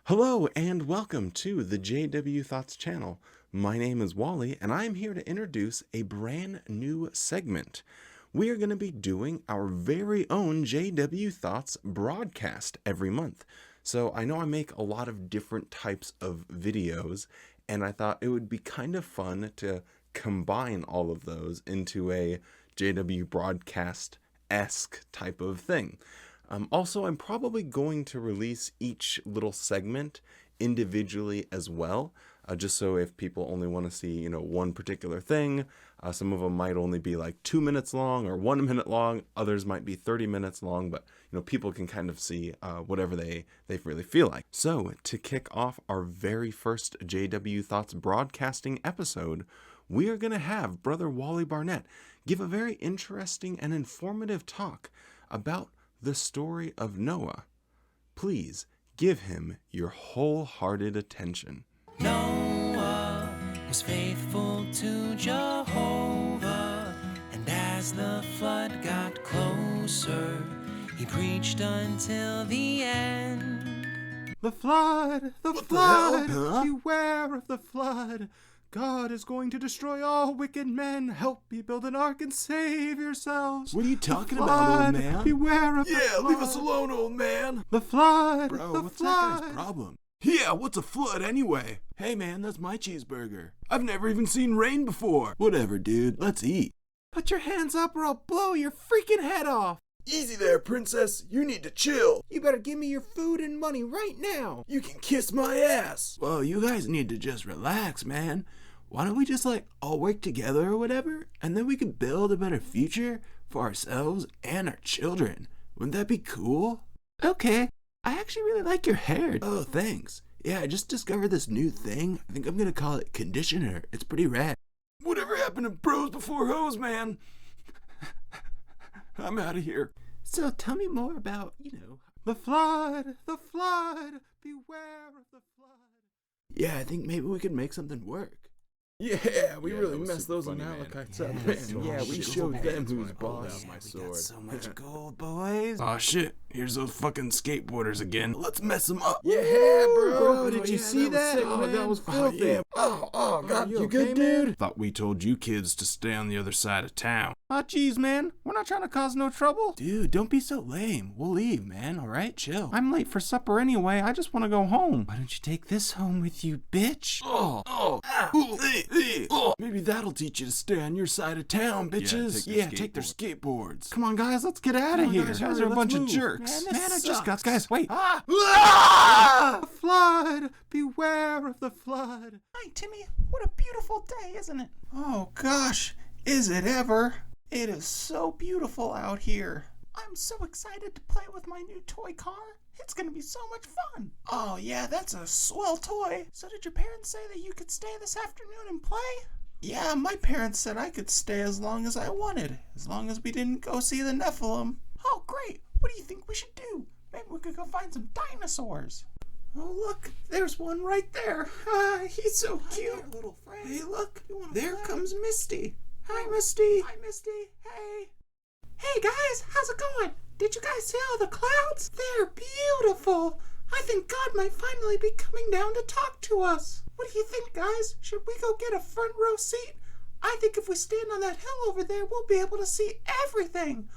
Hello and welcome to the JW Thoughts channel. My name is Wally and I'm here to introduce a brand new segment. We are going to be doing our very own JW Thoughts broadcast every month. So I know I make a lot of different types of videos and I thought it would be kind of fun to combine all of those into a JW broadcast-esque type of thing. Also, I'm probably going to release each little segment individually as well, just so if people only want to see, one particular thing, some of them might only be like 2 minutes long or 1 minute long. Others might be 30 minutes long, but people can kind of see whatever they really feel like. So to kick off our very first JW Thoughts broadcasting episode, we are going to have Brother Wally Barnett give a very interesting and informative talk about the story of Noah. Please give him your wholehearted attention. Noah was faithful to Jehovah, and as the flood got closer, he preached until the end. The flood, the flood, beware of the flood. God is going to destroy all wicked men. Help me build an ark and save yourselves. What are you talking about, old man? Beware of the flood. Yeah, leave us alone, old man. The flood, Bro, the what's flood. that guy's problem? Yeah, what's a flood anyway? Hey man, that's my cheeseburger. I've never even seen rain before. Whatever, dude, let's eat. Put your hands up or I'll blow your freaking head off. Easy there, princess. You need to chill. You better give me your food and money right now. You can kiss my ass. Well, you guys need to just relax, man. Why don't we just all work together or whatever? And then we could build a better future for ourselves and our children. Wouldn't that be cool? Okay. I actually really like your hair. Oh, thanks. Yeah, I just discovered this new thing. I think I'm gonna call it conditioner. It's pretty rad. Whatever happened to bros before hoes, man? I'm out of here. So tell me more about, the flood, beware of the flood. Yeah, I think maybe we could make something work. Yeah, we really that messed those funny, Amalekites man. up. Yeah, we showed them who's boss. My We sword. got so much gold, boys. Aw, shit. Here's those fucking skateboarders again. Let's mess them up. Yeah, bro. Did you see that? Was sick, Oh, man. that was filthy. Yeah. God, you okay, good, dude? man? Thought we told you kids to stay on the other side of town. Oh, geez, man. We're not trying to cause no trouble. Dude, don't be so lame. We'll leave, man. All right, chill. I'm late for supper anyway. I just want to go home. Why don't you take this home with you, bitch? Maybe that'll teach you to stay on your side of town, bitches. Yeah, take their skateboards. Come on, guys. Let's get out of here. guys, You guys hurry, are a bunch let's of move. jerks. Man, I just got... Guys, wait. Ah! The flood. Beware of the flood. Hi, Timmy. What a beautiful day, isn't it? Oh, gosh. Is it ever? It is so beautiful out here. I'm so excited to play with my new toy car. It's going to be so much fun. Oh, yeah, that's a swell toy. So did your parents say that you could stay this afternoon and play? Yeah, my parents said I could stay as long as I wanted, as long as we didn't go see the Nephilim. Oh, great. What do you think we should do? Maybe we could go find some dinosaurs. Oh, look, there's one right there. He's so cute. Hi there, little friend. Hey, look, there comes Misty. Hi, Misty. Hi, Misty. Hey. Hey, guys, how's it going? Did you guys see all the clouds? They're beautiful. I think God might finally be coming down to talk to us. What do you think, guys? Should we go get a front row seat? I think if we stand on that hill over there, we'll be able to see everything.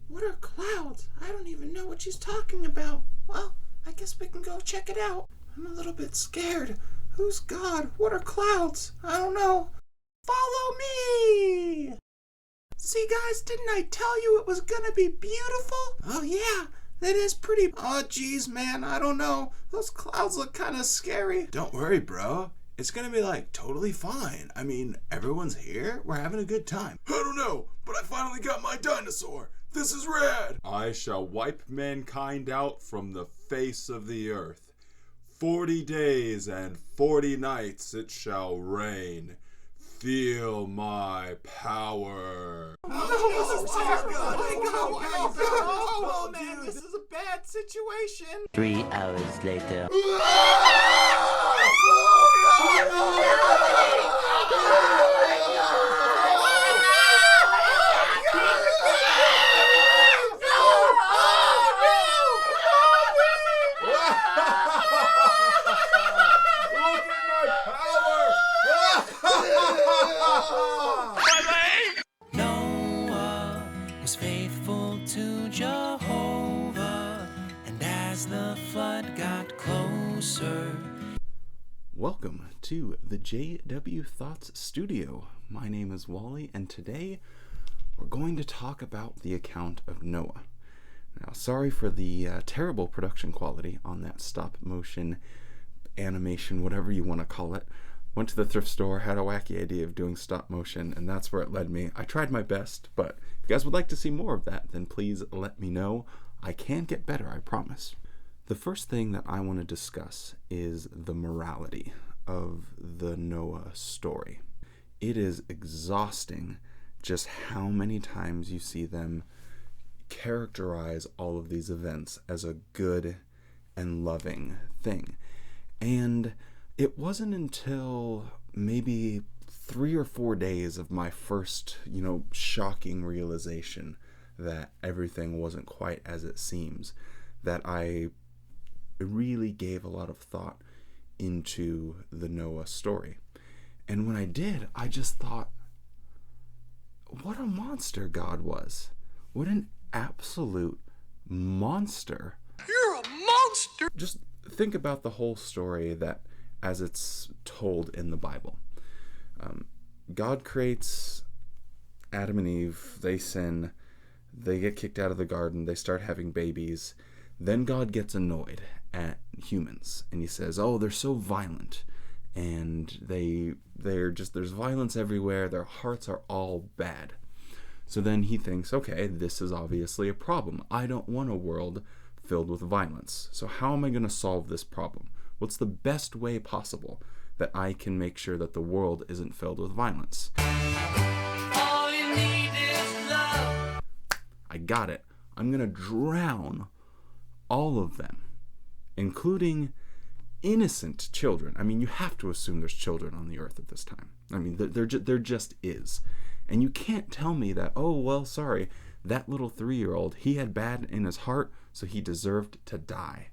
What are clouds? I don't even know what she's talking about. Well, I guess we can go check it out. I'm a little bit scared. Who's God? What are clouds? I don't know. Follow me! See, guys, didn't I tell you it was gonna be beautiful? Oh, yeah, that is pretty... Oh, geez, man, I don't know. Those clouds look kind of scary. Don't worry, bro. It's gonna be totally fine. I mean, everyone's here. We're having a good time. I don't know, but I finally got my dinosaur. This is rad. I shall wipe mankind out from the face of the earth. 40 days and 40 nights it shall rain. Feel my power. Oh, man, this is a bad situation. 3 hours later. flood got closer. Welcome to the JW Thoughts Studio. My name is Wally, and today we're going to talk about the account of Noah. Now, sorry for the terrible production quality on that stop motion animation, whatever you want to call it. Went to the thrift store, had a wacky idea of doing stop motion, and that's where it led me. I tried my best, but if you guys would like to see more of that, then please let me know. I can get better, I promise. The first thing that I want to discuss is the morality of the Noah story. It is exhausting just how many times you see them characterize all of these events as a good and loving thing. And it wasn't until maybe 3 or 4 days of my first, shocking realization that everything wasn't quite as it seems that I really gave a lot of thought into the Noah story. And when I did, I just thought, what a monster God was. What an absolute monster. You're a monster! Just think about the whole story that as it's told in the Bible. God creates Adam and Eve, they sin, they get kicked out of the garden, they start having babies. Then God gets annoyed at humans and he says, oh, they're so violent and there's violence everywhere, their hearts are all bad. So then he thinks, okay, this is obviously a problem. I don't want a world filled with violence. So how am I going to solve this problem? What's the best way possible that I can make sure that the world isn't filled with violence? All you need is love. I got it. I'm going to drown all of them, including innocent children. I mean, you have to assume there's children on the earth at this time. I mean, there just is. And you can't tell me that, oh, well, sorry, that little 3-year-old, he had bad in his heart, so he deserved to die.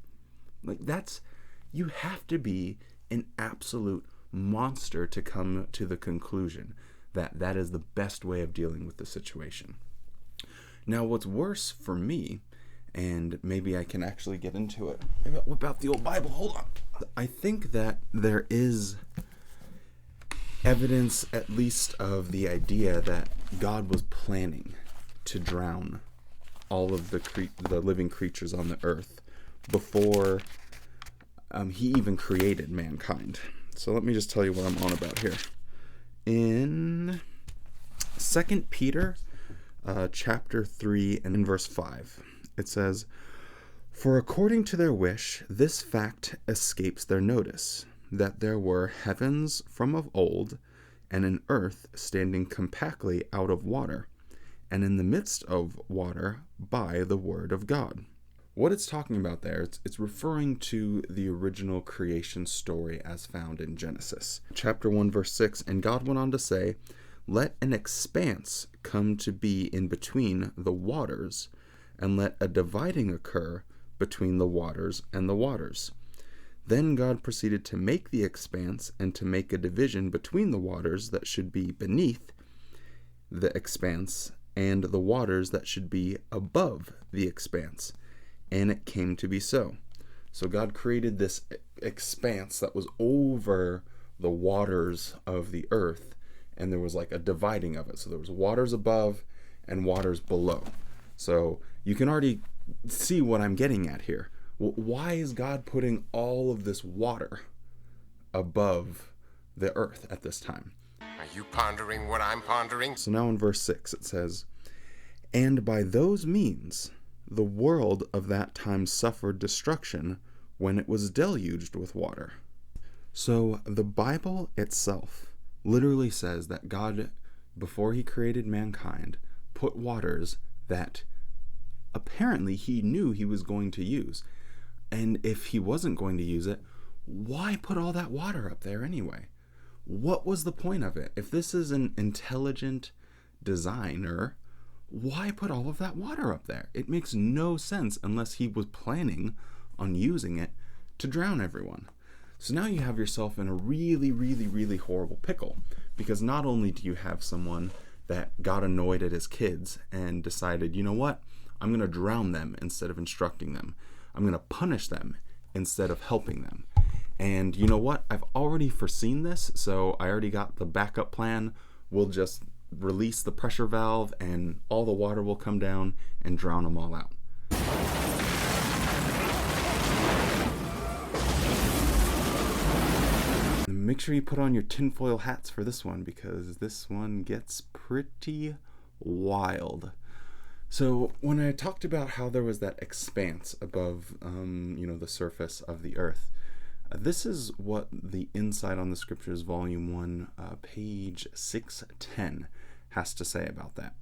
You have to be an absolute monster to come to the conclusion that that is the best way of dealing with the situation. Now, what's worse for me, and maybe I can actually get into it. Maybe I'll whip out the old Bible. Hold on. I think that there is evidence, at least, of the idea that God was planning to drown all of the living creatures on the earth before he even created mankind. So let me just tell you what I'm on about here. In 2 Peter chapter 3 and in verse 5, it says, for according to their wish, this fact escapes their notice, that there were heavens from of old, and an earth standing compactly out of water, and in the midst of water by the word of God. What it's talking about there, it's referring to the original creation story as found in Genesis. Chapter 1, verse 6, and God went on to say, let an expanse come to be in between the waters, and let a dividing occur between the waters and the waters. Then God proceeded to make the expanse and to make a division between the waters that should be beneath the expanse and the waters that should be above the expanse. And it came to be so. So God created this expanse that was over the waters of the earth, and there was like a dividing of it. So there was waters above and waters below. So you can already see what I'm getting at here. Why is God putting all of this water above the earth at this time? Are you pondering what I'm pondering? So now in verse 6 it says, and by those means the world of that time suffered destruction when it was deluged with water. So the Bible itself literally says that God, before he created mankind, put waters that apparently he knew he was going to use. And if he wasn't going to use it, why put all that water up there anyway? What was the point of it? If this is an intelligent designer, why put all of that water up there? It makes no sense unless he was planning on using it to drown everyone. So now you have yourself in a really, really, really horrible pickle, because not only do you have someone that got annoyed at his kids and decided, you know what, I'm going to drown them instead of instructing them. I'm going to punish them instead of helping them. And you know what? I've already foreseen this, so I already got the backup plan. We'll just release the pressure valve and all the water will come down and drown them all out. Make sure you put on your tinfoil hats for this one, because this one gets pretty wild. So when I talked about how there was that expanse above, the surface of the earth, this is what the Insight on the Scriptures, Volume 1, page 610, has to say about that.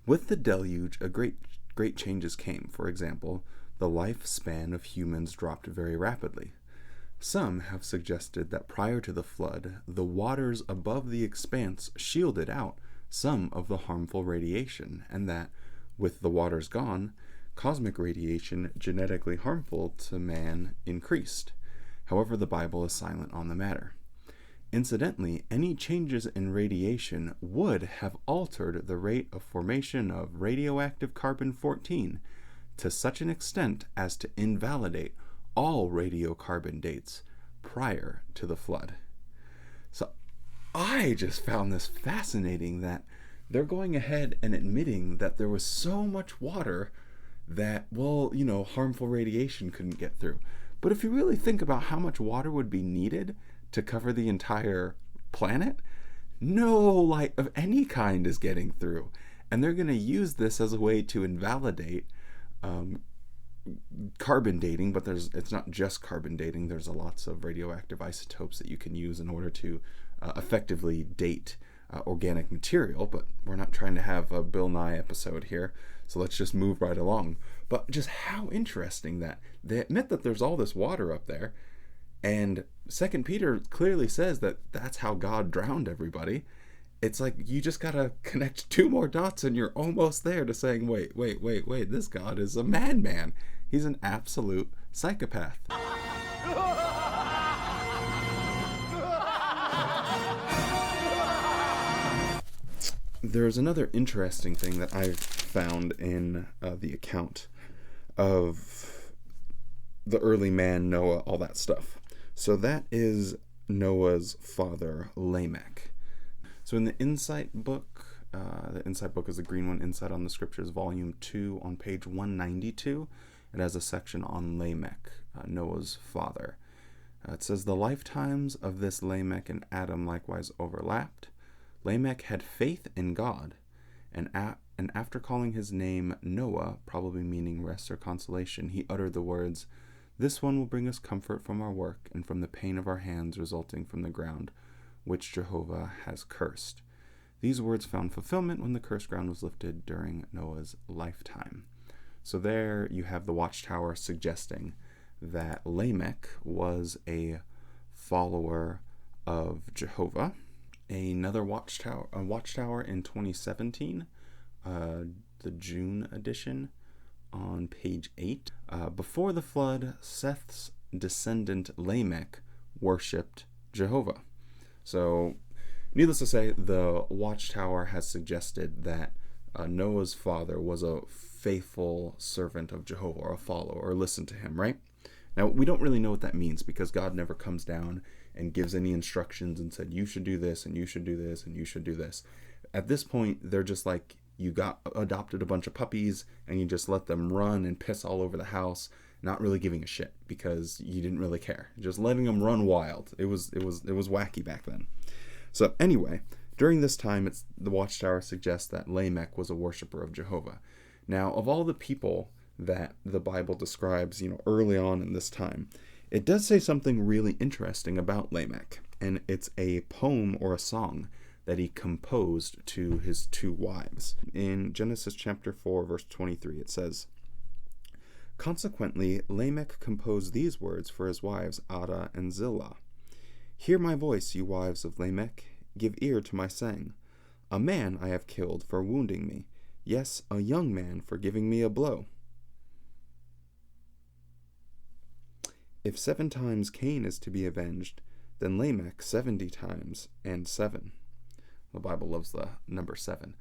With the deluge, great changes came. For example, the lifespan of humans dropped very rapidly. Some have suggested that prior to the flood, the waters above the expanse shielded out some of the harmful radiation, and that, with the waters gone, cosmic radiation genetically harmful to man increased. However, the Bible is silent on the matter. Incidentally, any changes in radiation would have altered the rate of formation of radioactive carbon-14 to such an extent as to invalidate all radiocarbon dates prior to the flood. So I just found this fascinating that they're going ahead and admitting that there was so much water that, harmful radiation couldn't get through. But if you really think about how much water would be needed to cover the entire planet, no light of any kind is getting through. And they're going to use this as a way to invalidate carbon dating, but it's not just carbon dating. There's lots of radioactive isotopes that you can use in order to effectively date organic material, but we're not trying to have a Bill Nye episode here, so let's just move right along. But just how interesting that they admit that there's all this water up there, and 2 Peter clearly says that that's how God drowned everybody. It's like you just gotta connect two more dots and you're almost there to saying, wait, this God is a madman. He's an absolute psychopath. There's another interesting thing that I've found in the account of the early man, Noah, all that stuff. So that is Noah's father, Lamech. So in the Insight book is the green one, Insight on the Scriptures, Volume 2, on page 192, it has a section on Lamech, Noah's father. It says, the lifetimes of this Lamech and Adam likewise overlapped. Lamech had faith in God, and after calling his name Noah, probably meaning rest or consolation, he uttered the words, this one will bring us comfort from our work and from the pain of our hands resulting from the ground, which Jehovah has cursed. These words found fulfillment when the cursed ground was lifted during Noah's lifetime. So there you have the Watchtower suggesting that Lamech was a follower of Jehovah. Another Watchtower in 2017, the June edition, on page 8. Before the flood, Seth's descendant Lamech worshipped Jehovah. So, needless to say, the Watchtower has suggested that Noah's father was a faithful servant of Jehovah, or a follower, or listened to him, right? Now, we don't really know what that means, because God never comes down and gives any instructions and said, you should do this, and you should do this, and you should do this. At this point, they're just like, you adopted a bunch of puppies, and you just let them run and piss all over the house, not really giving a shit, because you didn't really care. Just letting them run wild. It was wacky back then. So anyway, during this time, the Watchtower suggests that Lamech was a worshiper of Jehovah. Now, of all the people that the Bible describes, early on in this time, it does say something really interesting about Lamech, and it's a poem or a song that he composed to his two wives. In Genesis chapter 4, verse 23, it says, consequently, Lamech composed these words for his wives Adah and Zillah. Hear my voice, you wives of Lamech, give ear to my saying. A man I have killed for wounding me, yes, a young man for giving me a blow. If 7 times Cain is to be avenged, then Lamech 70 times and 7. The Bible loves the number 7.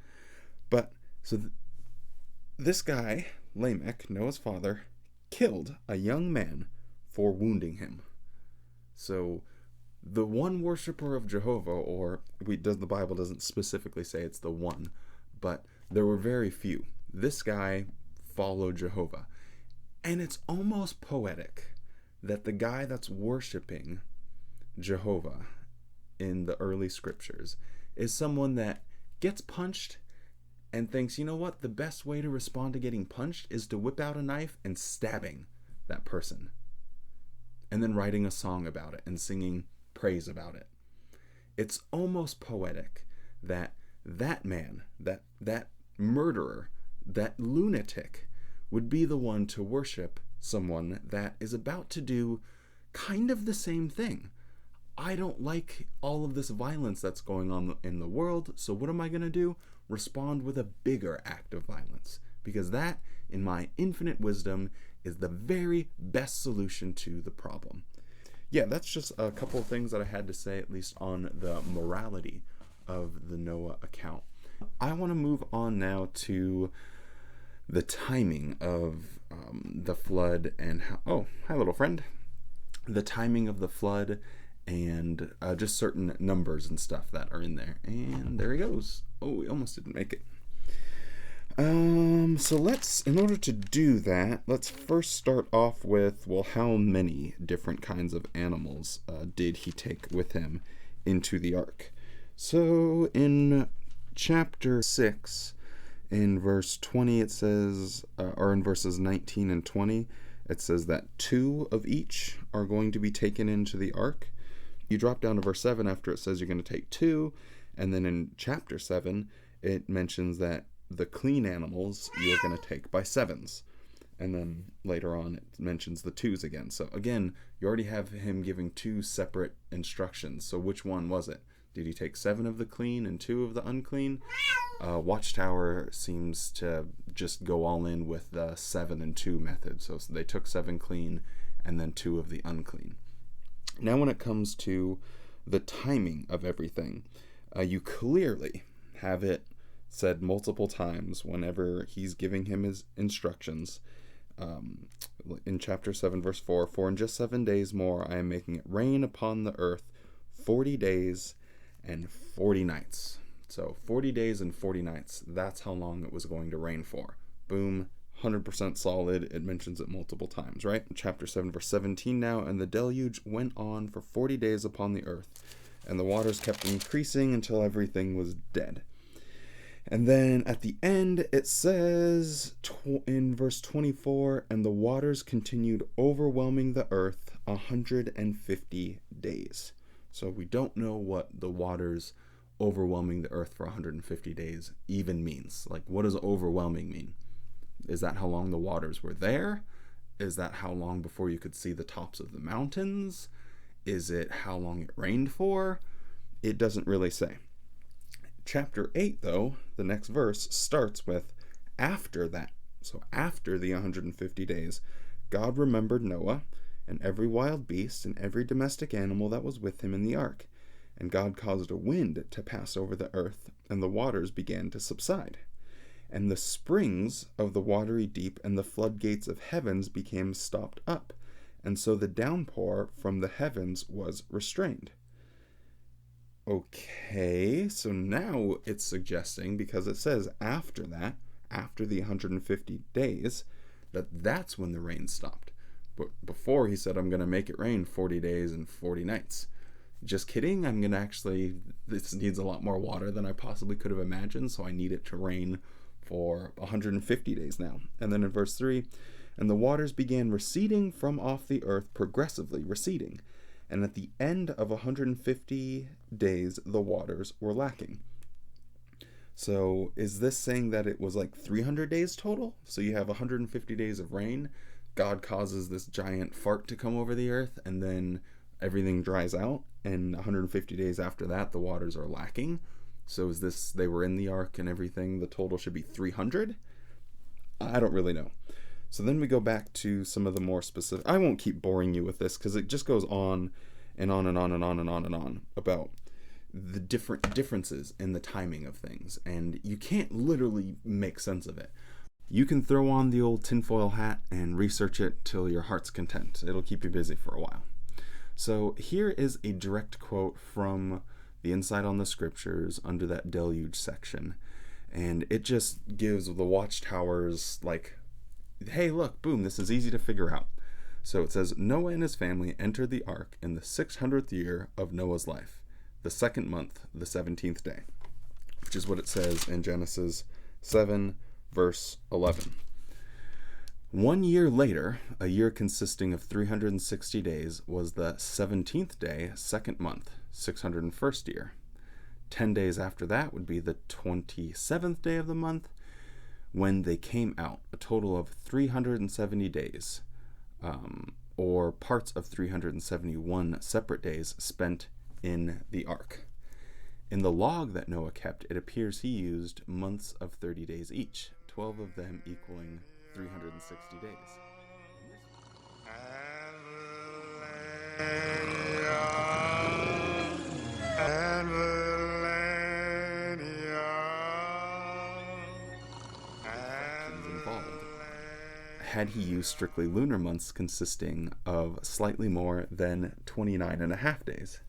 But, so this guy, Lamech, Noah's father, killed a young man for wounding him. So the one worshiper of Jehovah, or the Bible doesn't specifically say it's the one, but there were very few. This guy followed Jehovah. And it's almost poetic that the guy that's worshiping Jehovah in the early scriptures is someone that gets punched and thinks, you know what, the best way to respond to getting punched is to whip out a knife and stabbing that person. And then writing a song about it and singing praise about it. It's almost poetic that man, that murderer, that lunatic would be the one to worship someone that is about to do kind of the same thing. I don't like all of this violence that's going on in the world, so what am I going to do? Respond with a bigger act of violence. Because that, in my infinite wisdom, is the very best solution to the problem. Yeah, that's just a couple of things that I had to say, at least on the morality of the Noah account. I want to move on now to the timing of the flood and how... Oh, hi, little friend. The timing of the flood and just certain numbers and stuff that are in there. And there he goes. Oh, we almost didn't make it. So let's, in order to do that, let's first start off with, well, how many different kinds of animals did he take with him into the ark? So in chapter 6, in verse 20, it says, or in verses 19 and 20, it says that 2 of each are going to be taken into the ark. You drop down to verse 7 after it says you're going to take 2, and then in chapter 7, it mentions that the clean animals you're going to take by 7s. And then later on, it mentions the 2s again. So again, you already have him giving 2 separate instructions. So which one was it? Did he take 7 of the clean and 2 of the unclean? Watchtower seems to just go all in with the 7 and 2 method. So they took 7 clean and then 2 of the unclean. Now when it comes to the timing of everything, you clearly have it said multiple times whenever he's giving him his instructions. In chapter 7, verse 4, "For in just 7 days more I am making it rain upon the earth 40 days and 40 nights. So 40 days and 40 nights, that's how long it was going to rain for. Boom, 100% solid. It mentions it multiple times, right? Chapter 7, verse 17 now, "And the deluge went on for 40 days upon the earth, and the waters kept increasing until everything was dead." And then at the end, it says in verse 24, "And the waters continued overwhelming the earth 150 days. So we don't know what the waters overwhelming the earth for 150 days even means. Like, what does overwhelming mean? Is that how long the waters were there? Is that how long before you could see the tops of the mountains? Is it how long it rained for? It doesn't really say. Chapter 8, though, the next verse starts with after that. So after the 150 days, God remembered Noah and every wild beast and every domestic animal that was with him in the ark. And God caused a wind to pass over the earth, and the waters began to subside. And the springs of the watery deep and the floodgates of heavens became stopped up, and so the downpour from the heavens was restrained." Okay, so now it's suggesting, because it says after that, after the 150 days, that's when the rain stopped. But before he said, I'm going to make it rain 40 days and 40 nights. Just kidding, this needs a lot more water than I possibly could have imagined, so I need it to rain for 150 days now. And then in verse 3, "And the waters began receding from off the earth, progressively receding. And at the end of 150 days, the waters were lacking." So is this saying that it was like 300 days total? So you have 150 days of rain, God causes this giant fart to come over the earth, and then everything dries out, and 150 days after that, the waters are lacking. So is this, they were in the ark and everything, the total should be 300? I don't really know. So then we go back to some of the more specific... I won't keep boring you with this, because it just goes on and on and on and on and on and on about the differences in the timing of things, and you can't literally make sense of it. you can throw on the old tinfoil hat and research it till your heart's content. It'll keep you busy for a while. So here is a direct quote from the Insight on the Scriptures under that deluge section. And it just gives the Watchtowers like, hey, look, boom, this is easy to figure out. So it says, Noah and his family entered the ark in the 600th year of Noah's life, the second month, the 17th day, which is what it says in Genesis 7, verse 11. 1 year later, a year consisting of 360 days, was the 17th day, second month, 601st year. 10 days after that would be the 27th day of the month, when they came out, a total of 370 days, or parts of 371 separate days spent in the ark. In the log that Noah kept, it appears he used months of 30 days each, 12 of them equaling 360 days. Involved. Had he used strictly lunar months consisting of slightly more than 29 and a half days.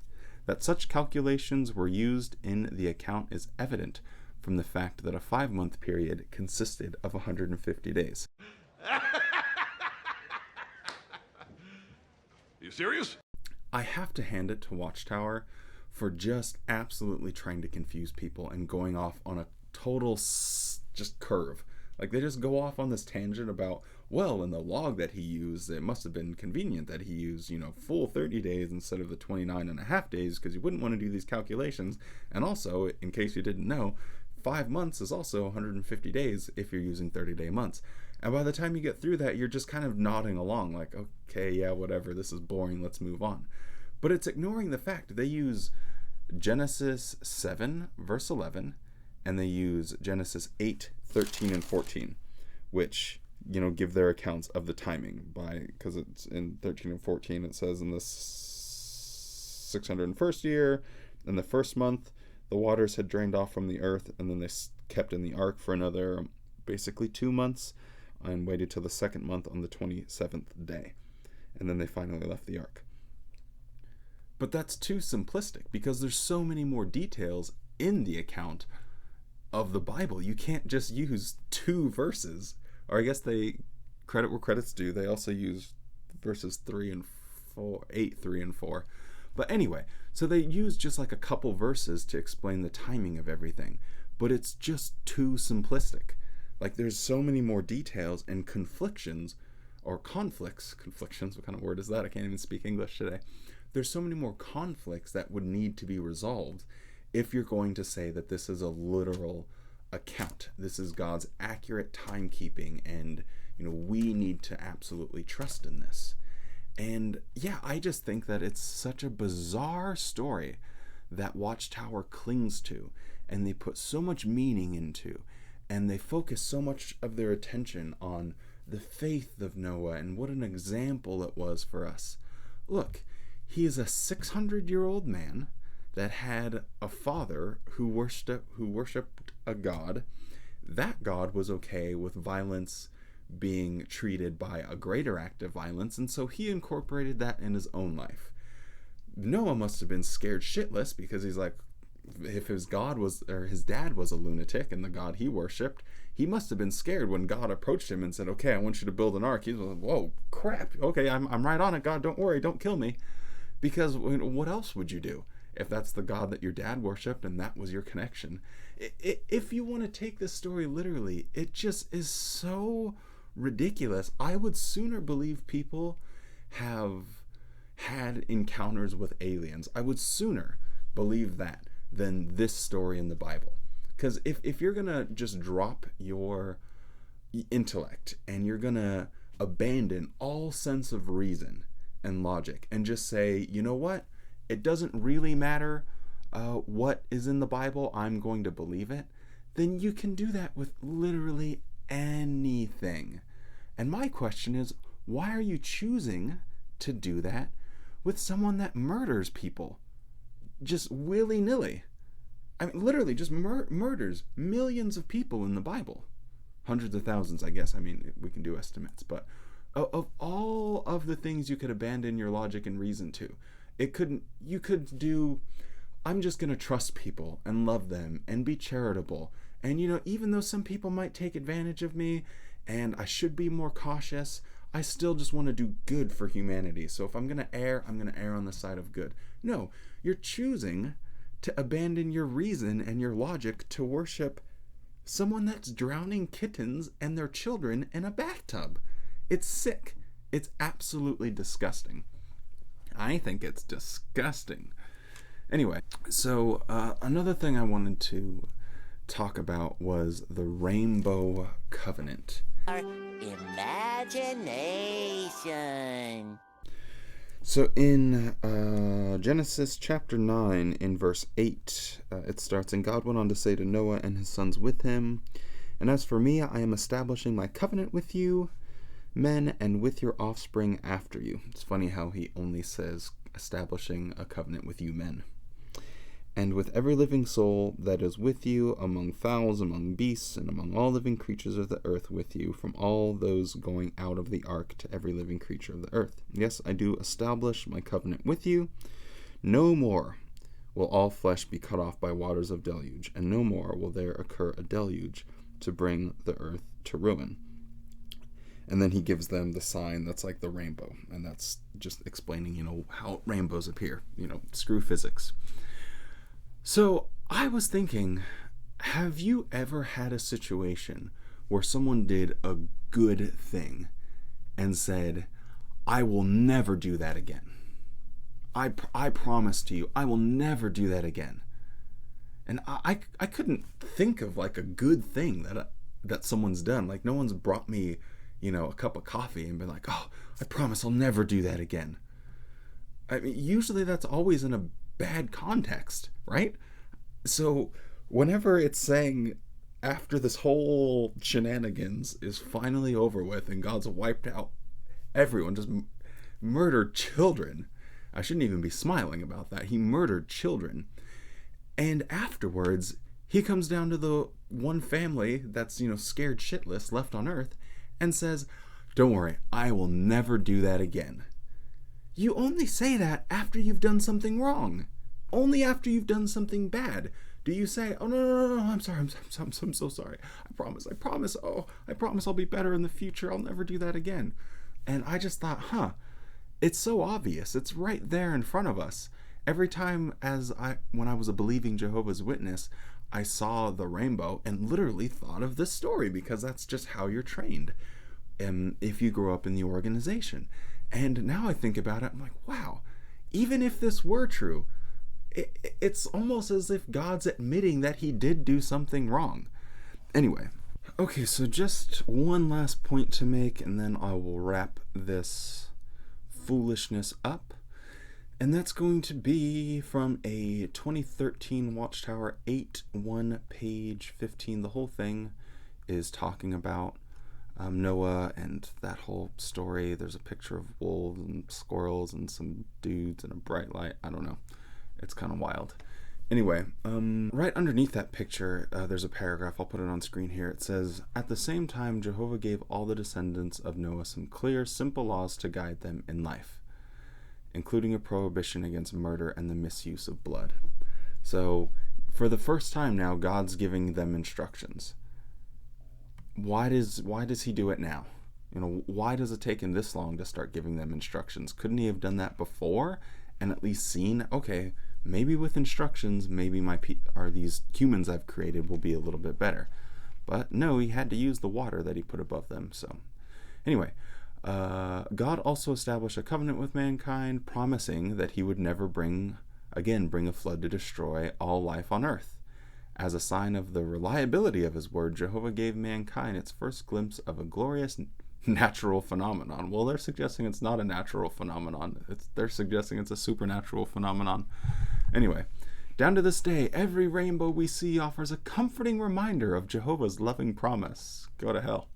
That such calculations were used in the account is evident from the fact that a 5-month period consisted of 150 days. You serious? I have to hand it to Watchtower for just absolutely trying to confuse people and going off on a total just curve. Like, they just go off on this tangent about, well, in the log that he used, it must have been convenient that he used, full 30 days instead of the 29 and a half days, because you wouldn't want to do these calculations. And also, in case you didn't know, 5 months is also 150 days if you're using 30-day months. And by the time you get through that, you're just kind of nodding along like, okay, yeah, whatever, this is boring, let's move on. But it's ignoring the fact they use Genesis 7, verse 11, and they use Genesis 8, 13, and 14, which, give their accounts of the timing because it's in 13 and 14, it says in the 601st year, in the first month, the waters had drained off from the earth, and then they kept in the ark for another, basically 2 months, and waited till the second month on the 27th day. And then they finally left the ark. But that's too simplistic, because there's so many more details in the account of the Bible. You can't just use 2 verses. Or I guess they, credit where credit's due, they also use verses 3 and 4, 8, 3 and 4. But anyway, so they use just like a couple verses to explain the timing of everything. But it's just too simplistic. Like, there's so many more details and conflictions, what kind of word is that? I can't even speak English today. There's so many more conflicts that would need to be resolved if you're going to say that this is a literal account. This is God's accurate timekeeping, and, we need to absolutely trust in this. And yeah, I just think that it's such a bizarre story that Watchtower clings to, and they put so much meaning into, and they focus so much of their attention on the faith of Noah and what an example it was for us. Look, he is a 600-year-old man that had a father who worshipped a god. That god was okay with violence being treated by a greater act of violence, and so he incorporated that in his own life. Noah must have been scared shitless, because he's like, if his dad was a lunatic and the god he worshipped, he must have been scared when God approached him and said, okay, I want you to build an ark. He's like, whoa, crap. Okay, I'm right on it, God. Don't worry. Don't kill me. Because what else would you do if that's the God that your dad worshipped and that was your connection? If you want to take this story literally, it just is so ridiculous. I would sooner believe people have had encounters with aliens. I would sooner believe that than this story in the Bible. Because if you're going to just drop your intellect and you're going to abandon all sense of reason and logic and just say, you know what, it doesn't really matter what is in the Bible, I'm going to believe it, then you can do that with literally anything. And my question is, why are you choosing to do that with someone that murders people just willy-nilly? I mean, literally just murders millions of people in the Bible. hundreds of thousands, I guess. I mean, we can do estimates, but of all of the things you could abandon your logic and reason to, you could do, I'm just going to trust people and love them and be charitable. And, even though some people might take advantage of me and I should be more cautious, I still just want to do good for humanity. So if I'm going to err, I'm going to err on the side of good. No, you're choosing to abandon your reason and your logic to worship someone that's drowning kittens and their children in a bathtub. It's sick. It's absolutely disgusting. I think it's disgusting. Anyway, so another thing I wanted to talk about was the Rainbow Covenant. Imagination. So in Genesis chapter 9, in verse 8, it starts, "And God went on to say to Noah and his sons with him, And as for me, I am establishing my covenant with you, men, and with your offspring after you." It's funny how he only says establishing a covenant with you men. "And with every living soul that is with you, among fowls, among beasts, and among all living creatures of the earth with you, from all those going out of the ark to every living creature of the earth. Yes, I do establish my covenant with you. No more will all flesh be cut off by waters of deluge, and no more will there occur a deluge to bring the earth to ruin." And then he gives them the sign that's like the rainbow, and that's just explaining, how rainbows appear, screw physics. So I was thinking, have you ever had a situation where someone did a good thing and said, "I will never do that again. I promise to you, I will never do that again"? And I couldn't think of like a good thing that someone's done. Like, no one's brought me, a cup of coffee and been like, "Oh, I promise I'll never do that again." I mean, usually that's always in a bad context, right? So whenever it's saying after this whole shenanigans is finally over with and God's wiped out everyone, just murdered children, I shouldn't even be smiling about that. He murdered children. And afterwards, he comes down to the one family that's, scared shitless left on earth and says, "Don't worry, I will never do that again." You only say that after you've done something wrong. Only after you've done something bad do you say, "Oh, no, I'm sorry, I'm so sorry. I promise, oh, I promise I'll be better in the future. I'll never do that again." And I just thought, it's so obvious. It's right there in front of us. Every time when I was a believing Jehovah's Witness, I saw the rainbow and literally thought of this story, because that's just how you're trained if you grow up in the organization. And now I think about it, I'm like, wow, even if this were true, it's almost as if God's admitting that he did do something wrong. Anyway, okay, so just one last point to make, and then I will wrap this foolishness up. And that's going to be from a 2013 Watchtower 8, page 15. The whole thing is talking about Noah and that whole story. There's a picture of wolves and squirrels and some dudes and a bright light. I don't know. It's kind of wild. Anyway, right underneath that picture, there's a paragraph. I'll put it on screen here. It says, "At the same time, Jehovah gave all the descendants of Noah some clear, simple laws to guide them in life, including a prohibition against murder and the misuse of blood." So, for the first time now, God's giving them instructions. Why does he do it now? Why does it take him this long to start giving them instructions? Couldn't he have done that before and at least seen, okay, maybe with instructions, maybe these humans I've created will be a little bit better? But no, he had to use the water that he put above them. So anyway, God also established a covenant with mankind, promising that he would never bring a flood to destroy all life on earth. As a sign of the reliability of his word, Jehovah gave mankind its first glimpse of a glorious natural phenomenon. Well, they're suggesting it's not a natural phenomenon. They're suggesting it's a supernatural phenomenon. Anyway, down to this day, every rainbow we see offers a comforting reminder of Jehovah's loving promise. Go to hell.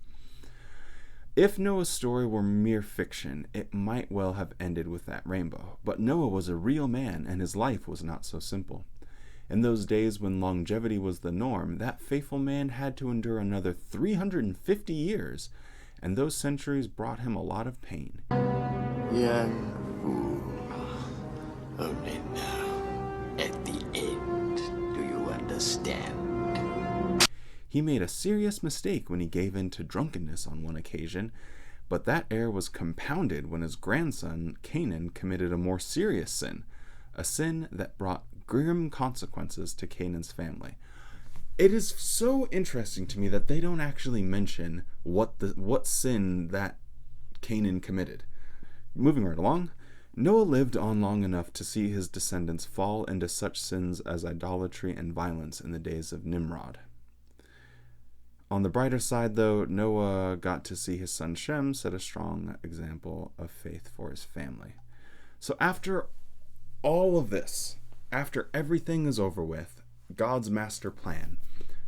If Noah's story were mere fiction, it might well have ended with that rainbow. But Noah was a real man, and his life was not so simple. In those days when longevity was the norm, that faithful man had to endure another 350 years, and those centuries brought him a lot of pain. Young fool. Only now, at the end, do you understand? He made a serious mistake when he gave in to drunkenness on one occasion, but that error was compounded when his grandson, Canaan, committed a more serious sin, a sin that brought grim consequences to Canaan's family. It is so interesting to me that they don't actually mention what sin that Canaan committed. Moving right along, Noah lived on long enough to see his descendants fall into such sins as idolatry and violence in the days of Nimrod. On the brighter side, though, Noah got to see his son Shem set a strong example of faith for his family. So after all of this, after everything is over with, God's master plan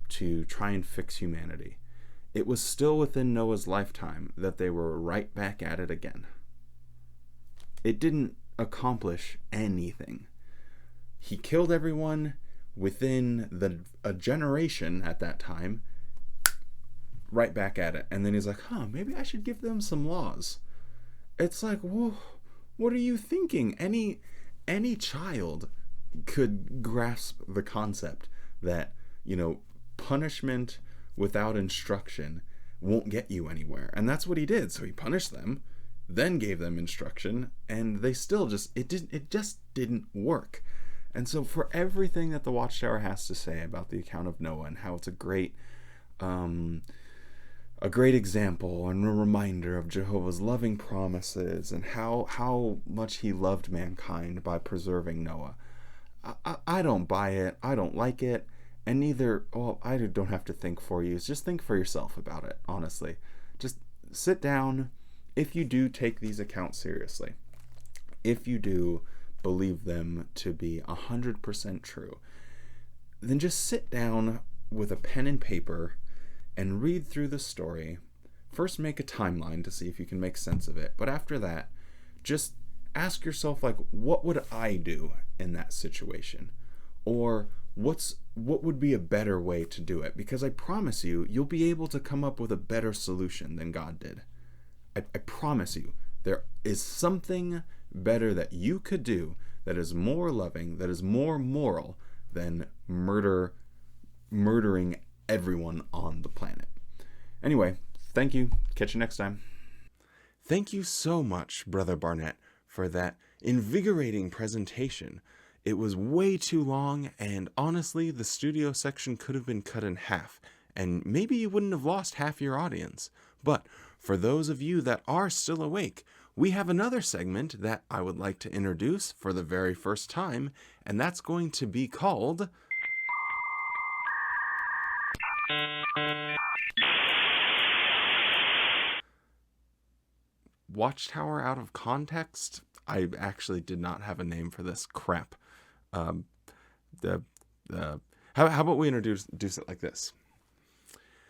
to try and fix humanity, it was still within Noah's lifetime that they were right back at it again. It didn't accomplish anything. He killed everyone within a generation at that time, right back at it. And then he's like, maybe I should give them some laws. It's like, whoa, what are you thinking? Any child could grasp the concept that, punishment without instruction won't get you anywhere. And that's what he did. So he punished them, then gave them instruction, and they still it just didn't work. And so for everything that the Watchtower has to say about the account of Noah and how it's a great example and a reminder of Jehovah's loving promises and how much he loved mankind by preserving Noah, I don't buy it. I don't like it. And I don't have to think for you. Just think for yourself about it, honestly. Just sit down. If you do take these accounts seriously, if you do believe them to be 100% true, then just sit down with a pen and paper and read through the story. First, make a timeline to see if you can make sense of it. But after that, just ask yourself, what would I do in that situation? Or what would be a better way to do it? Because I promise you'll be able to come up with a better solution than God did. I promise you, there is something better that you could do that is more loving, that is more moral than murdering everyone on the planet. Anyway, thank you. Catch you next time. Thank you so much, Brother Barnett, for that invigorating presentation. It was way too long, and honestly, the studio section could have been cut in half, and maybe you wouldn't have lost half your audience. But for those of you that are still awake, we have another segment that I would like to introduce for the very first time, and that's going to be called Watchtower Out of Context. I actually did not have a name for this crap. How about we introduce it like this?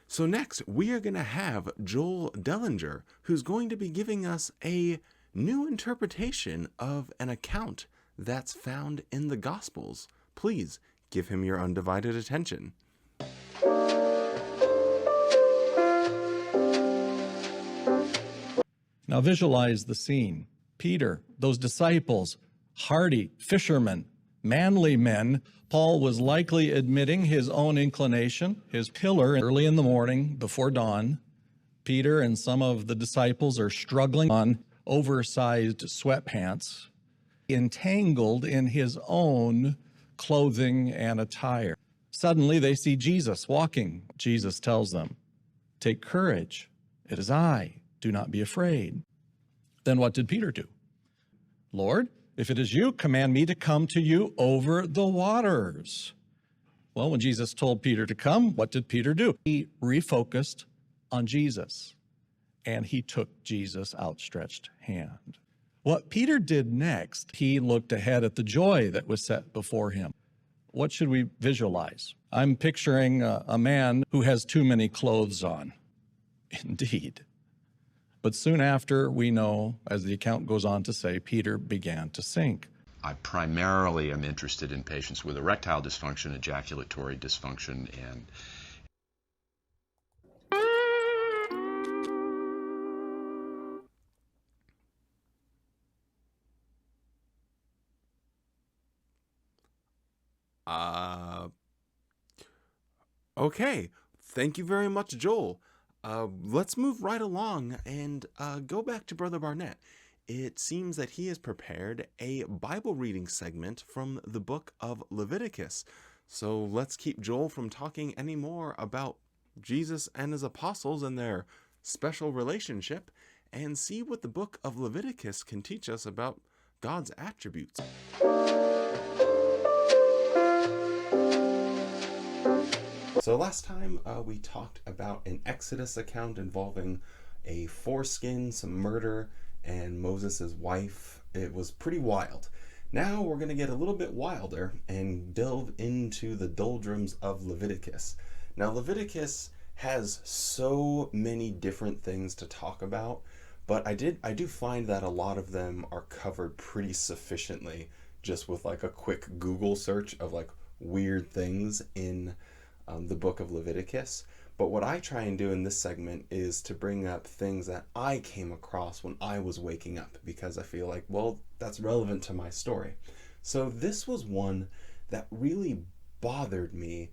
So next, we are going to have Joel Dellinger, who's going to be giving us a new interpretation of an account that's found in the Gospels. Please give him your undivided attention. Now visualize the scene. Peter, those disciples, hardy fishermen, manly men. Paul was likely admitting his own inclination, his pillar early in the morning before dawn. Peter and some of the disciples are struggling on oversized sweatpants, entangled in his own clothing and attire. Suddenly they see Jesus walking. Jesus tells them, "Take courage, it is I, do not be afraid." Then what did Peter do? "Lord, if it is you, command me to come to you over the waters." Well, when Jesus told Peter to come, what did Peter do? He refocused on Jesus, and he took Jesus' outstretched hand. What Peter did next, he looked ahead at the joy that was set before him. What should we visualize? I'm picturing a man who has too many clothes on. Indeed. But soon after, we know, as the account goes on to say, Peter began to sink. I primarily am interested in patients with erectile dysfunction, ejaculatory dysfunction, and Okay. Thank you very much, Joel. Let's move right along and go back to Brother Barnett. It seems that he has prepared a Bible reading segment from the book of Leviticus. So let's keep Joel from talking any more about Jesus and his apostles and their special relationship and see what the book of Leviticus can teach us about God's attributes. So last time we talked about an Exodus account involving a foreskin, some murder, and Moses' wife. It was pretty wild. Now we're going to get a little bit wilder and delve into the doldrums of Leviticus. Now Leviticus has so many different things to talk about, but I do find that a lot of them are covered pretty sufficiently just with like a quick Google search of like weird things in the book of Leviticus. But what I try and do in this segment is to bring up things that I came across when I was waking up, because I feel like, well, that's relevant to my story. So this was one that really bothered me,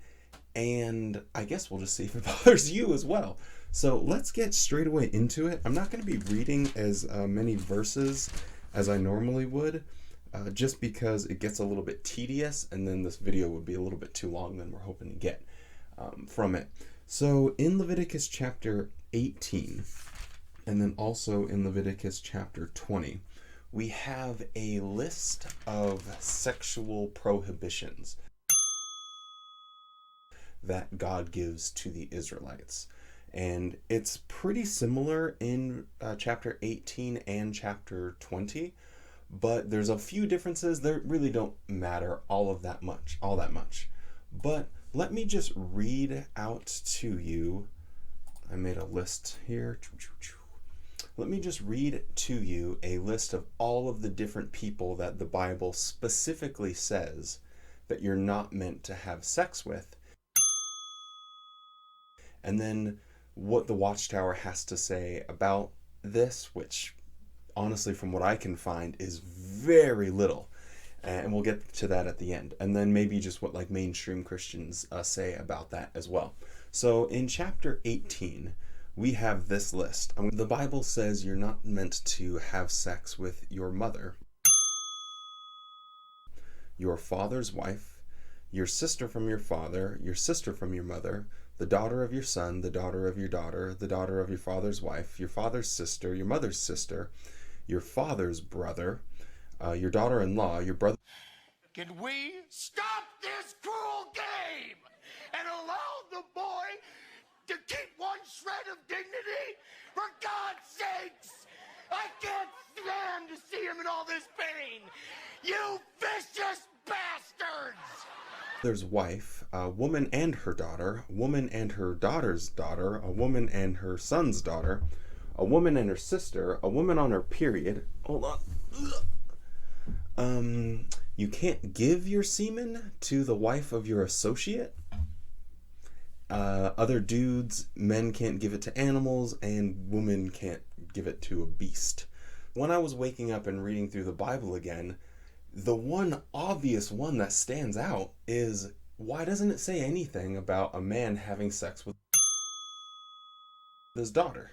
and I guess we'll just see if it bothers you as well. So let's get straight away into it. I'm not going to be reading as many verses as I normally would, just because it gets a little bit tedious, and then this video would be a little bit too long than we're hoping to get from it. So in Leviticus chapter 18, and then also in Leviticus chapter 20, we have a list of sexual prohibitions that God gives to the Israelites. And it's pretty similar in chapter 18 and chapter 20, but there's a few differences that really don't matter all that much. But let me just read out to you. I made a list here. Let me just read to you a list of all of the different people that the Bible specifically says that you're not meant to have sex with. And then what the Watchtower has to say about this, which honestly from what I can find is very little. And we'll get to that at the end. And then maybe just what like mainstream Christians say about that as well. So in chapter 18, we have this list. The Bible says you're not meant to have sex with your mother, your father's wife, your sister from your father, your sister from your mother, the daughter of your son, the daughter of your daughter, the daughter of your father's wife, your father's sister, your mother's sister, your father's brother, your daughter-in-law, your brother. Can we stop this cruel game and allow the boy to keep one shred of dignity? For God's sakes! I can't stand to see him in all this pain! You vicious bastards! There's wife, a woman and her daughter, a woman and her daughter's daughter, a woman and her son's daughter, a woman and her sister, a woman on her period. Hold on. You can't give your semen to the wife of your associate. Other dudes, men can't give it to animals, and women can't give it to a beast. When I was waking up and reading through the Bible again, the one obvious one that stands out is, why doesn't it say anything about a man having sex with his daughter?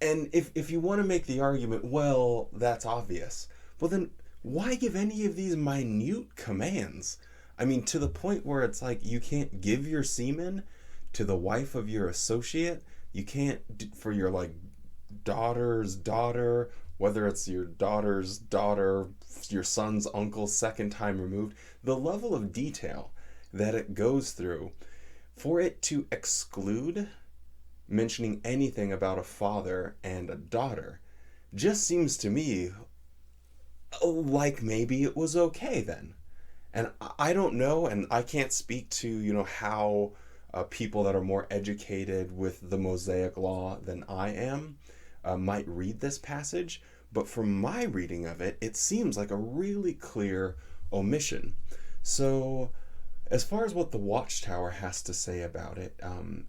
And if you want to make the argument, well, that's obvious, well then why give any of these minute commands? I mean, to the point where it's like, you can't give your semen to the wife of your associate, you can't for your like daughter's daughter, whether it's your daughter's daughter, your son's uncle, second time removed. The level of detail that it goes through for it to exclude mentioning anything about a father and a daughter just seems to me like maybe it was okay then. And I don't know, and I can't speak to, how people that are more educated with the Mosaic law than I am might read this passage, But from my reading of it, it seems like a really clear omission. So as far as what the Watchtower has to say about it,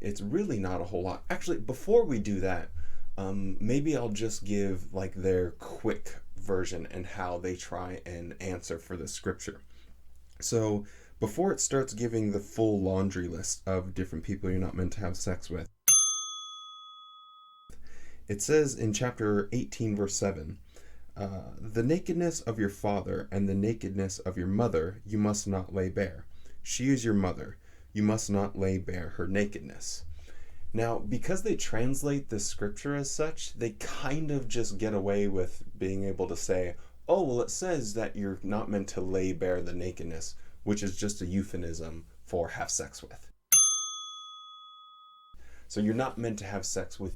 it's really not a whole lot. Actually, before we do that, maybe I'll just give like their quick version and how they try and answer for the scripture. So before it starts giving the full laundry list of different people you're not meant to have sex with, it says in chapter 18, verse 7, the nakedness of your father and the nakedness of your mother you must not lay bare. She is your mother. You must not lay bare her nakedness. Now, because they translate the scripture as such, they kind of just get away with being able to say, oh, well, it says that you're not meant to lay bare the nakedness, which is just a euphemism for have sex with. So you're not meant to have sex with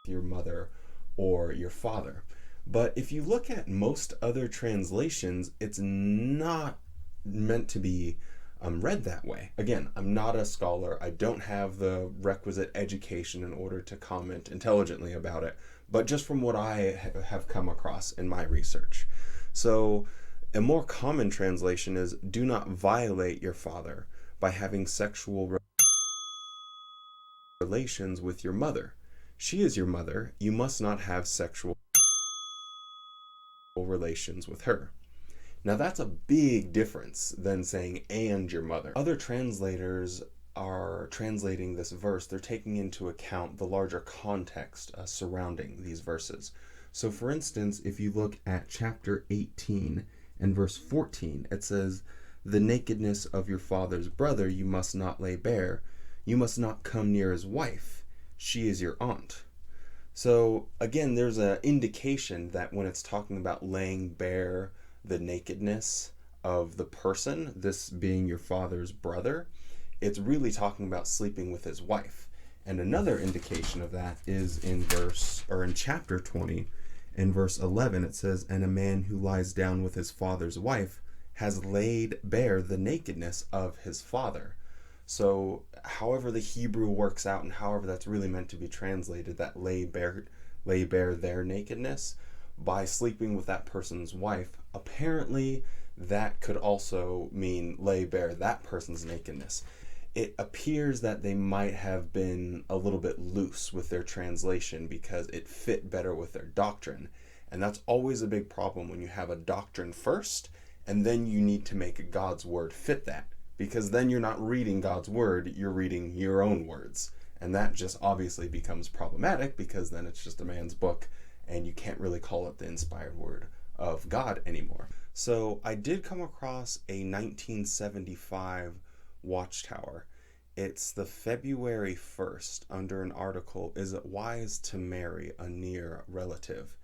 your mother or your father. But if you look at most other translations, it's not meant to be read that way. Again, I'm not a scholar. I don't have the requisite education in order to comment intelligently about it, but just from what I have come across in my research. So a more common translation is, do not violate your father by having sexual relations with your mother. She is your mother. You must not have sexual relations with her. Now that's a big difference than saying and your mother. Other translators are translating this verse. They're taking into account the larger context surrounding these verses. So for instance, if you look at chapter 18 and verse 14, it says, the nakedness of your father's brother you must not lay bare. You must not come near his wife. She is your aunt. So again, there's an indication that when it's talking about laying bare the nakedness of the person, this being your father's brother, it's really talking about sleeping with his wife. And another indication of that is in chapter 20, in verse 11, it says, and a man who lies down with his father's wife has laid bare the nakedness of his father. So however the Hebrew works out and however that's really meant to be translated, that lay bare their nakedness, by sleeping with that person's wife, apparently that could also mean lay bare that person's nakedness. It appears that they might have been a little bit loose with their translation because it fit better with their doctrine. And that's always a big problem when you have a doctrine first and then you need to make God's word fit that, because then you're not reading God's word, you're reading your own words. And that just obviously becomes problematic because then it's just a man's book and you can't really call it the inspired word of God anymore. So I did come across a 1975 Watchtower. It's the February 1st under an article, Is It Wise to Marry a Near Relative?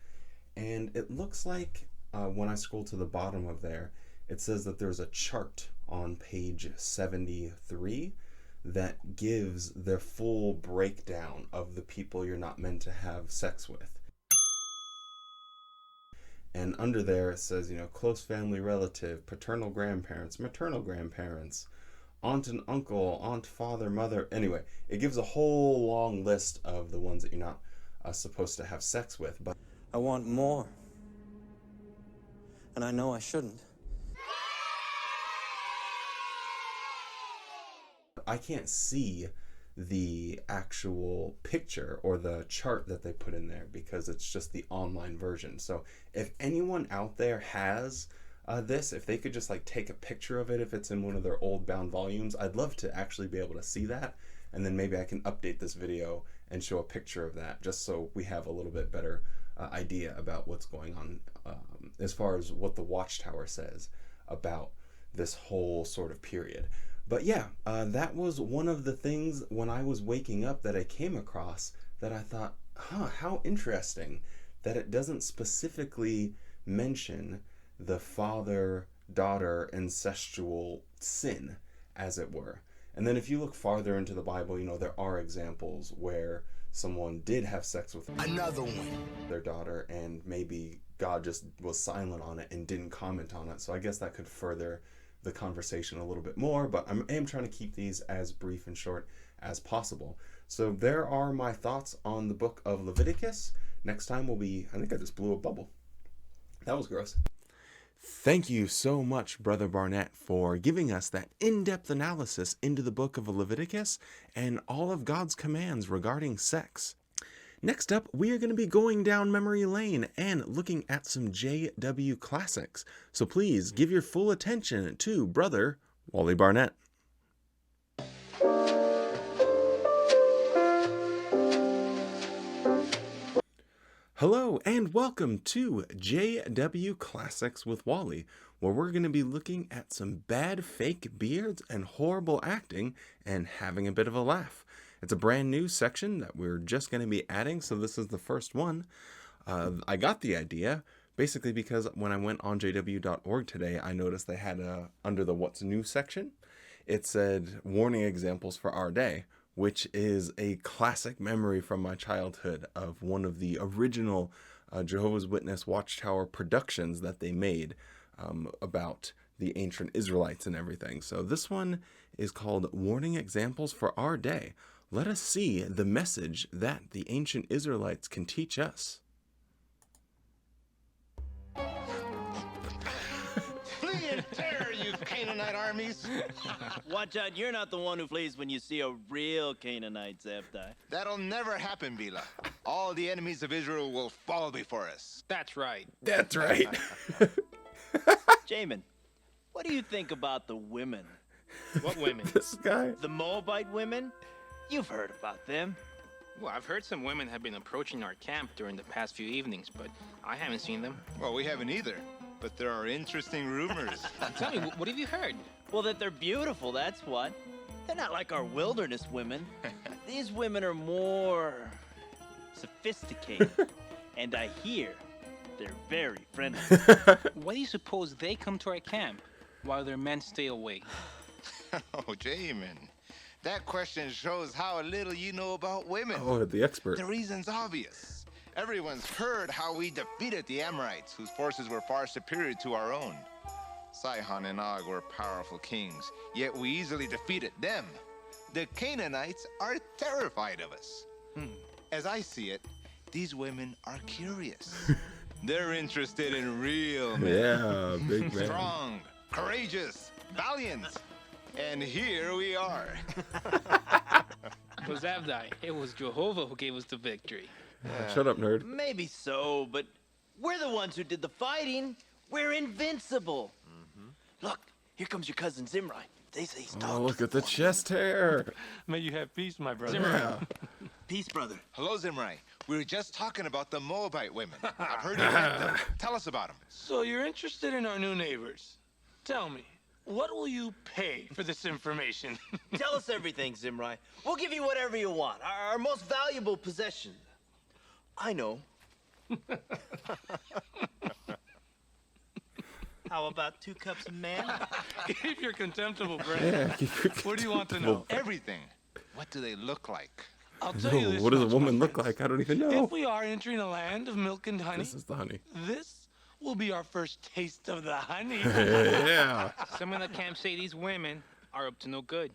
And it looks like when I scroll to the bottom of there, it says that there's a chart on page 73 that gives the full breakdown of the people you're not meant to have sex with. And under there it says, close family relative, paternal grandparents, maternal grandparents, aunt and uncle, aunt, father, mother. Anyway, it gives a whole long list of the ones that you're not supposed to have sex with. But I want more. And I know I shouldn't. I can't see the actual picture or the chart that they put in there because it's just the online version. So if anyone out there has this, if they could just take a picture of it, if it's in one of their old bound volumes, I'd love to actually be able to see that. And then maybe I can update this video and show a picture of that just so we have a little bit better idea about what's going on as far as what the Watchtower says about this whole sort of period. But yeah, that was one of the things when I was waking up that I came across that I thought, how interesting that it doesn't specifically mention the father-daughter incestual sin, as it were. And then if you look farther into the Bible, there are examples where someone did have sex with another one, their daughter, and maybe God just was silent on it and didn't comment on it. So I guess that could further the conversation a little bit more, but I am trying to keep these as brief and short as possible. So there are my thoughts on the book of Leviticus. Next time we'll be... I think I just blew a bubble. That was gross. Thank you so much, Brother Barnett, for giving us that in-depth analysis into the book of Leviticus and all of God's commands regarding sex. Next up, we are going to be going down memory lane and looking at some JW classics. So please give your full attention to Brother Wally Barnett. Hello and welcome to JW Classics with Wally, where we're going to be looking at some bad fake beards and horrible acting and having a bit of a laugh. It's a brand new section that we're just going to be adding, so this is the first one. I got the idea basically because when I went on jw.org today, I noticed they had under the What's New section, it said warning examples for our day, which is a classic memory from my childhood of one of the original Jehovah's Witness Watchtower productions that they made about the ancient Israelites and everything. So this one is called Warning Examples for Our Day. Let us see the message that the ancient Israelites can teach us. Flee in terror, you Canaanite armies. Watch out, you're not the one who flees when you see a real Canaanite, Zebdai. That'll never happen, Bila. All the enemies of Israel will fall before us. That's right. That's right. Jamin, what do you think about the women? What women? This guy. The Moabite women? You've heard about them. Well, I've heard some women have been approaching our camp during the past few evenings, but I haven't seen them. Well, we haven't either, but there are interesting rumors. Tell me, what have you heard? Well, that they're beautiful, that's what. They're not like our wilderness women. These women are more sophisticated, and I hear they're very friendly. Why do you suppose they come to our camp while their men stay away? Oh, Jamin. That question shows how little you know about women. Oh, the expert. The reason's obvious. Everyone's heard how we defeated the Amorites, whose forces were far superior to our own. Sihon and Og were powerful kings, yet we easily defeated them. The Canaanites are terrified of us. As I see it, these women are curious. They're interested in real men. Yeah, big man. Strong, courageous, valiant. And here we are. It was Abdai. It was Jehovah who gave us the victory. Shut up, nerd. Maybe so, but we're the ones who did the fighting. We're invincible. Look, here comes your cousin Zimri. They say he's Oh, look at the chest hair. May you have peace, my brother. Yeah. Peace, brother. Hello, Zimri. We were just talking about the Moabite women. I've heard you met them. Tell us about them. So you're interested in our new neighbors. Tell me, what will you pay for this information? Tell us everything, Zimri. We'll give you whatever you want. Our most valuable possession. I know. How about 2 cups of manna? Keep your contemptible breath. Yeah, keep your What do you want to know? Everything. What do they look like? I'll tell you this what does a much, my woman look friends. like? I don't even know. If we are entering a land of milk and honey, This is the honey. this will be our first taste of the honey. Yeah. Some in the camp say these women are up to no good.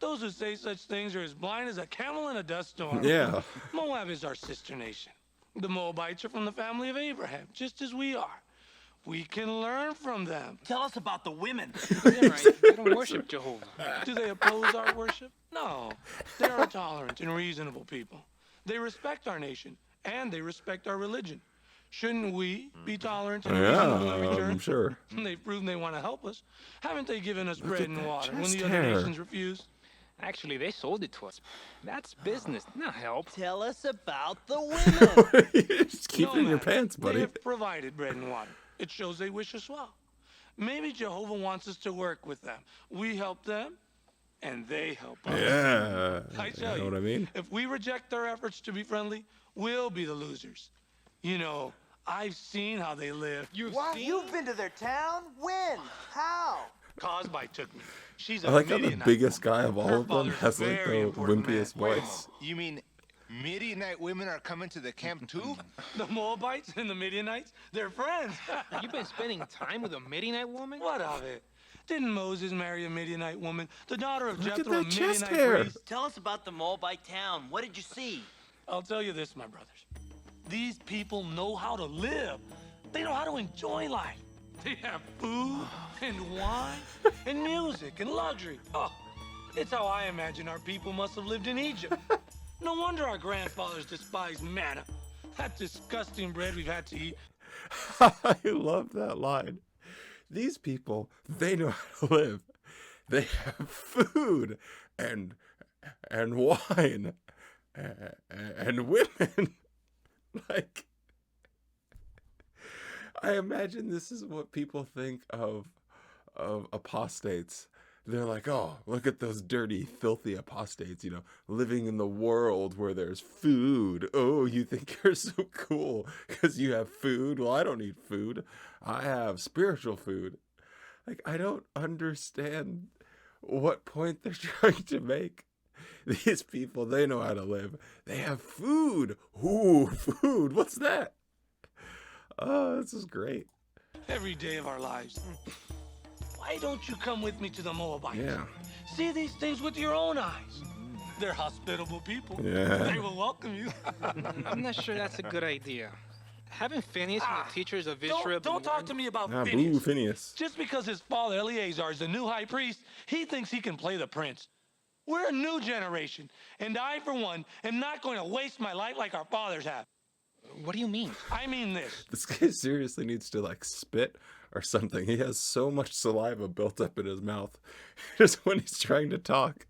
Those who say such things are as blind as a camel in a dust storm. Yeah. Moab is our sister nation. The Moabites are from the family of Abraham, just as we are. We can learn from them. Tell us about the women. Right. They don't worship Jehovah. Do they oppose our worship? No. They are tolerant and reasonable people. They respect our nation, and they respect our religion. Shouldn't we be tolerant and reasonable in return? I'm sure. They've proven they want to help us. Haven't they given us Look bread at and that water when chest the other hair. nations refused? Actually, they sold it to us. That's business, not help. Tell us about the women. You just keep No it in your matter. pants, They buddy. have provided bread and water. It shows they wish us well. Maybe Jehovah wants us to work with them. We help them, and they help us. Yeah. I tell You you, know what I mean? if we reject their efforts to be friendly, we'll be the losers. You know, I've seen how they live. You've been to their town? When? How? Cosby took me. She's a I like how the Midianite biggest woman. guy of all Her of them father's has like very the important wimpiest man. voice. You mean Midianite women are coming to the camp too? The Moabites and the Midianites, they're friends. You've been spending time with a Midianite woman? What of it? Didn't Moses marry a Midianite woman, the daughter of Look at Jethro, a that chest Midianite hair. priest? Tell us about the Moabite town. What did you see? I'll tell you this, my brothers. These people know how to live. They know how to enjoy life. They have food and wine and music and luxury. Oh, it's how I imagine our people must have lived in Egypt. No wonder our grandfathers despised manna. That disgusting bread we've had to eat. I love that line. These people, they know how to live. They have food and wine and women. Like, I imagine this is what people think of apostates. They're like, oh, look at those dirty, filthy apostates, you know, living in the world where there's food. Oh, you think you're so cool because you have food? Well, I don't need food. I have spiritual food. Like, I don't understand what point they're trying to make. These people, they know how to live. They have food. Ooh, food. What's that? Oh, this is great. Every day of our lives. Why don't you come with me to the Moabites? Yeah. See these things with your own eyes. They're hospitable people. Yeah. They will welcome you. I'm not sure that's a good idea. Having Phineas and the teachers of Israel... Don't talk to me about Ah, Phineas. boo, Phineas. Just because his father Eleazar is the new high priest, he thinks he can play the prince. We're a new generation, and I, for one, am not going to waste my life like our fathers have. What do you mean? I mean this. This guy seriously needs to, like, spit or something. He has so much saliva built up in his mouth. Just when he's trying to talk,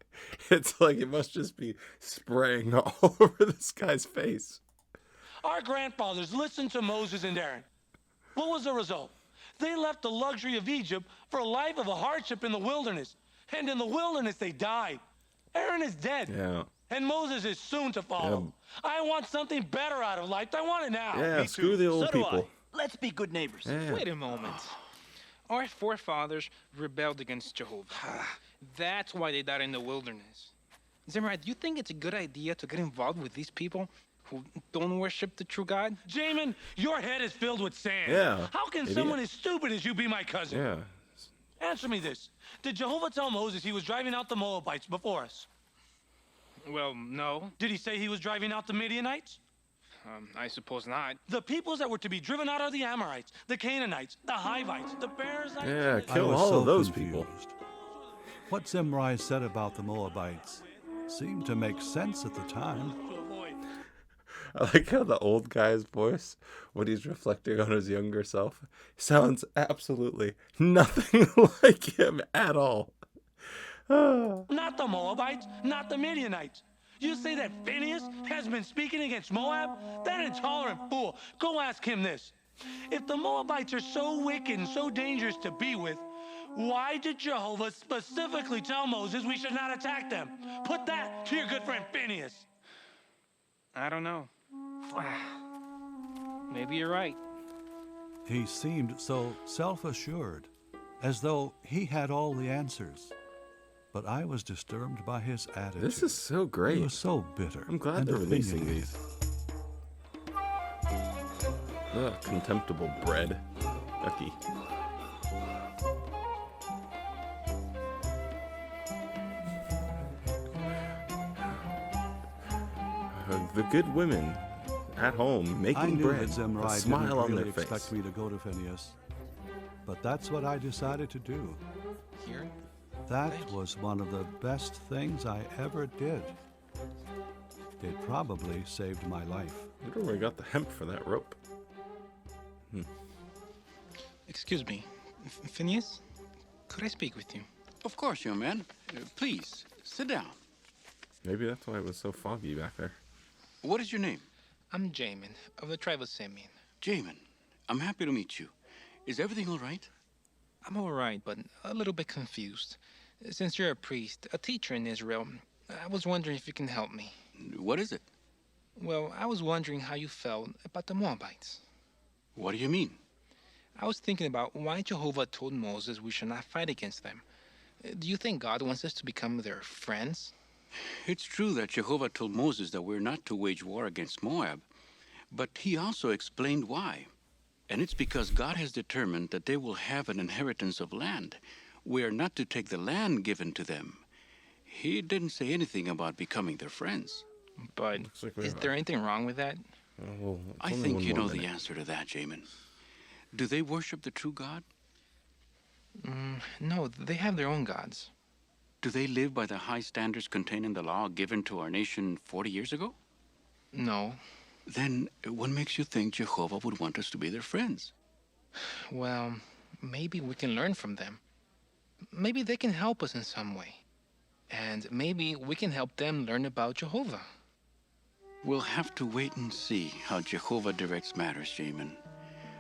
it's like it must just be spraying all over this guy's face. Our grandfathers listened to Moses and Aaron. What was the result? They left the luxury of Egypt for a life of a hardship in the wilderness. And in the wilderness, they died. Aaron is dead. Yeah. And Moses is soon to follow. I want something better out of life. I want it now. Yeah, screw the old people. Let's be good neighbors. Yeah. Wait a moment. Our forefathers rebelled against Jehovah. That's why they died in the wilderness. Zimri, do you think it's a good idea to get involved with these people who don't worship the true God? Jamin, your head is filled with sand. Yeah, How can idiot. someone as stupid as you be my cousin? Yeah. Answer me this. Did Jehovah tell Moses he was driving out the Moabites before us? Well, no. Did he say he was driving out the Midianites? I suppose not. The peoples that were to be driven out are the Amorites, the Canaanites, the Hivites, the Perizzites. Yeah, I kill was all so of those confused. people. What Zimri said about the Moabites seemed to make sense at the time. I like how the old guy's voice, when he's reflecting on his younger self, sounds absolutely nothing like him at all. Not the Moabites, not the Midianites. You say that Phineas has been speaking against Moab? That intolerant fool. Go ask him this. If the Moabites are so wicked and so dangerous to be with, why did Jehovah specifically tell Moses we should not attack them? Put that to your good friend Phineas. I don't know. Maybe you're right. He seemed so self-assured, as though he had all the answers. But I was disturbed by his attitude. This is so great. He was so bitter. I'm glad and they're releasing opinionated. these. Ugh, contemptible bread. Yucky. The good women at home making I knew bread, that Zimri a smile didn't on really their expect face. me to go to Phineas, but that's what I decided to do. Here? That was one of the best things I ever did. It probably saved my life. I wonder where I got the hemp for that rope. Excuse me. Phineas? Could I speak with you? Of course, young man. Please, sit down. Maybe that's why it was so foggy back there. What is your name? I'm Jamin, of the tribe of Simeon. Jamin. I'm happy to meet you. Is everything all right? I'm all right, but a little bit confused. Since you're a priest, a teacher in Israel, I was wondering if you can help me. What is it? Well, I was wondering how you felt about the Moabites. What do you mean? I was thinking about why Jehovah told Moses we should not fight against them. Do you think God wants us to become their friends? It's true that Jehovah told Moses that we're not to wage war against Moab, but he also explained why. And it's because God has determined that they will have an inheritance of land. We are not to take the land given to them. He didn't say anything about becoming their friends. But like is there anything wrong with that? Well, it's I only think one you more know the minute. answer to that, Jamin. Do they worship the true God? No, they have their own gods. Do they live by the high standards contained in the law given to our nation 40 years ago? No. Then what makes you think Jehovah would want us to be their friends? Well, maybe we can learn from them. Maybe they can help us in some way. And maybe we can help them learn about Jehovah. We'll have to wait and see how Jehovah directs matters, Jamin.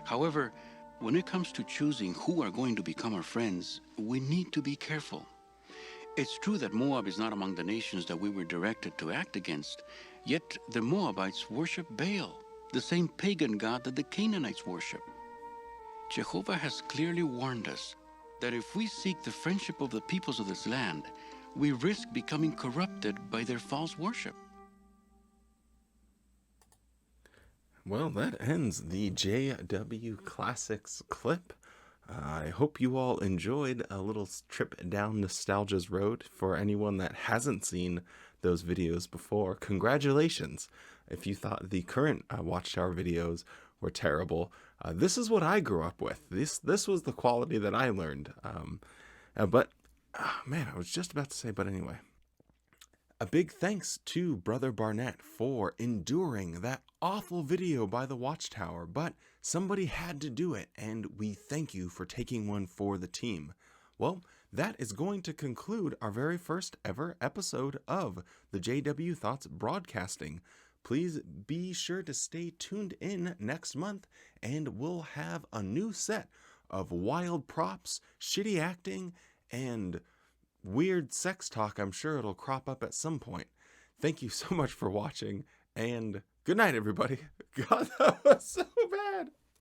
However, when it comes to choosing who are going to become our friends, we need to be careful. It's true that Moab is not among the nations that we were directed to act against, yet the Moabites worship Baal, the same pagan god that the Canaanites worship. Jehovah has clearly warned us that if we seek the friendship of the peoples of this land, we risk becoming corrupted by their false worship. Well, that ends the JW Classics clip. I hope you all enjoyed a little trip down nostalgia's road. For anyone that hasn't seen those videos before, congratulations. If you thought the current Watchtower videos were terrible, this is what I grew up with. This was the quality that I learned. Man, I was just about to say, but anyway. A big thanks to Brother Barnett for enduring that awful video by the Watchtower, but somebody had to do it, and we thank you for taking one for the team. Well, that is going to conclude our very first ever episode of the JW Thoughts Broadcasting. Please be sure to stay tuned in next month, and we'll have a new set of wild props, shitty acting, and weird sex talk. I'm sure it'll crop up at some point. Thank you so much for watching, and good night, everybody. God, that was so bad.